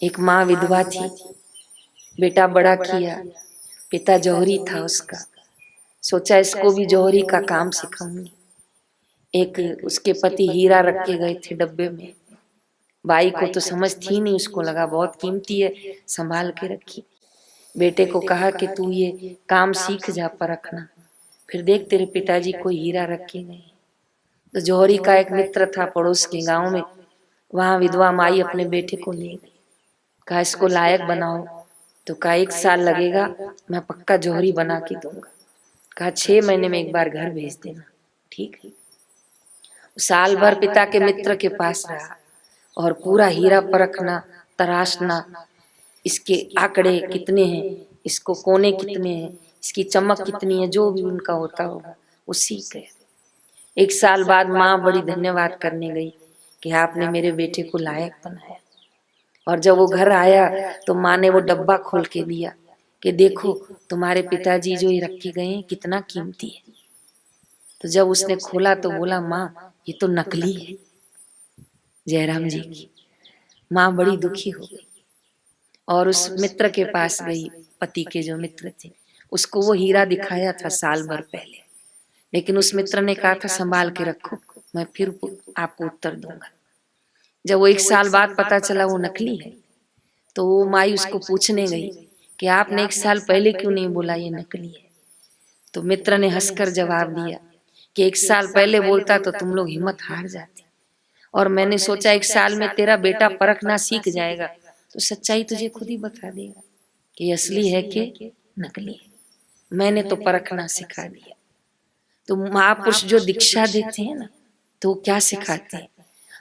एक माँ विधवा थी, बेटा बड़ा किया, पिता जौहरी था उसका। सोचा इसको भी जौहरी का काम सिखाऊंगी। एक उसके पति हीरा रख के गए थे डब्बे में। बाई को तो समझ थी नहीं, उसको लगा बहुत कीमती है, संभाल के रखी। बेटे को कहा कि तू ये काम सीख जा, परखना, फिर देख तेरे पिताजी को हीरा रख के गए। तो जौहरी का एक मित्र था पड़ोस के गांव में, वहां विधवा माई अपने बेटे को ले गई। कहा इसको लायक बनाओ। तो कहा 1 साल लगेगा, मैं पक्का जौहरी बना के दूंगा। कहा 6 महीने में एक बार घर भेज देना। ठीक है। साल भर पिता के मित्र के पास रहा और पूरा हीरा परखना, तराशना, इसके आंकड़े कितने हैं, इसको कोने कितने हैं, इसकी चमक कितनी है, जो भी उनका होता होगा वो सीख गए। 1 साल बाद माँ बड़ी धन्यवाद करने गई कि आपने मेरे बेटे को लायक बनाया। और जब वो घर आया तो माँ ने वो डब्बा खोल के दिया कि देखो तुम्हारे पिताजी जो ये रख के गए हैं कितना कीमती है। तो जब उसने खोला तो बोला माँ ये तो नकली है जयराम जी की। माँ बड़ी दुखी हो गई और उस मित्र के पास गई, पति के जो मित्र थे, उसको वो हीरा दिखाया था साल भर पहले, लेकिन उस मित्र ने कहा था संभाल के रखो, मैं फिर आपको उत्तर दूंगा। जब वो 1 साल बाद पता चला वो नकली है, तो वो माई उसको पूछने गई कि आपने 1 साल पहले क्यों नहीं बोला ये नकली है। तो मित्र ने हंसकर जवाब दिया कि 1 साल पहले बोलता तो तुम लोग हिम्मत हार जाते, और मैंने सोचा 1 साल में तेरा बेटा परखना सीख जाएगा तो सच्चाई तुझे खुद ही बता देगा कि असली है कि नकली है। मैंने तो परखना सिखा दिया। तो महापुरुष जो दीक्षा देते हैं ना, तो क्या सिखाते हैं?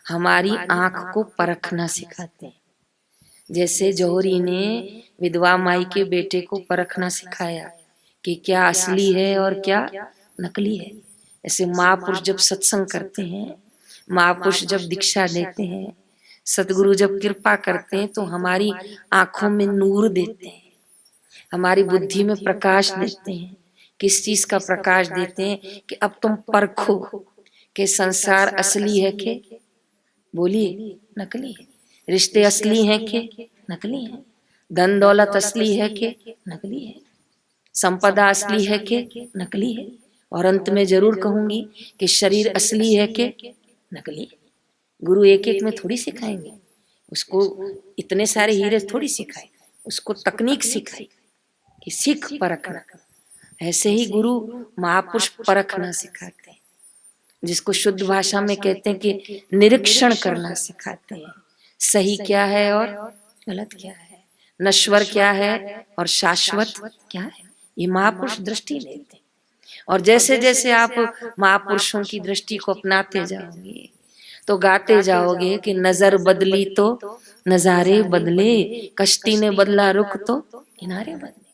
हमारी आंख को परखना सिखाते हैं। जैसे जौहरी ने विधवा माई के बेटे को परखना सिखाया कि क्या असली है और क्या नकली है। ऐसे महापुरुष जब सत्संग करते हैं, महापुरुष जब दीक्षा देते हैं, सदगुरु जब कृपा करते हैं, तो हमारी आंखों में नूर देते हैं, हमारी बुद्धि में प्रकाश देते हैं। किस चीज का प्रकाश देते हैं? कि अब तुम परखो कि संसार असली है कि, बोलिए, नकली है। रिश्ते असली हैं कि नकली है। धन दौलत असली है कि नकली है। संपदा असली है कि नकली है। और अंत में जरूर कहूंगी कि शरीर असली है कि नकली है। गुरु एक एक में थोड़ी सिखाएंगे, उसको इतने सारे हीरे थोड़ी सिखाए, उसको तकनीक सिखाई कि सीख परखना। ऐसे ही गुरु महापुरुष परखना सिखाते हैं, जिसको शुद्ध भाषा में कहते हैं कि निरीक्षण करना सिखाते हैं। सही क्या है और गलत क्या है, नश्वर क्या है और शाश्वत क्या है, ये महापुरुष दृष्टि देते हैं। और जैसे जैसे आप महापुरुषों की दृष्टि को अपनाते जाओगे तो गाते जाओगे कि नजर बदली तो नजारे बदले, कश्ती ने बदला रुख तो किनारे बदले।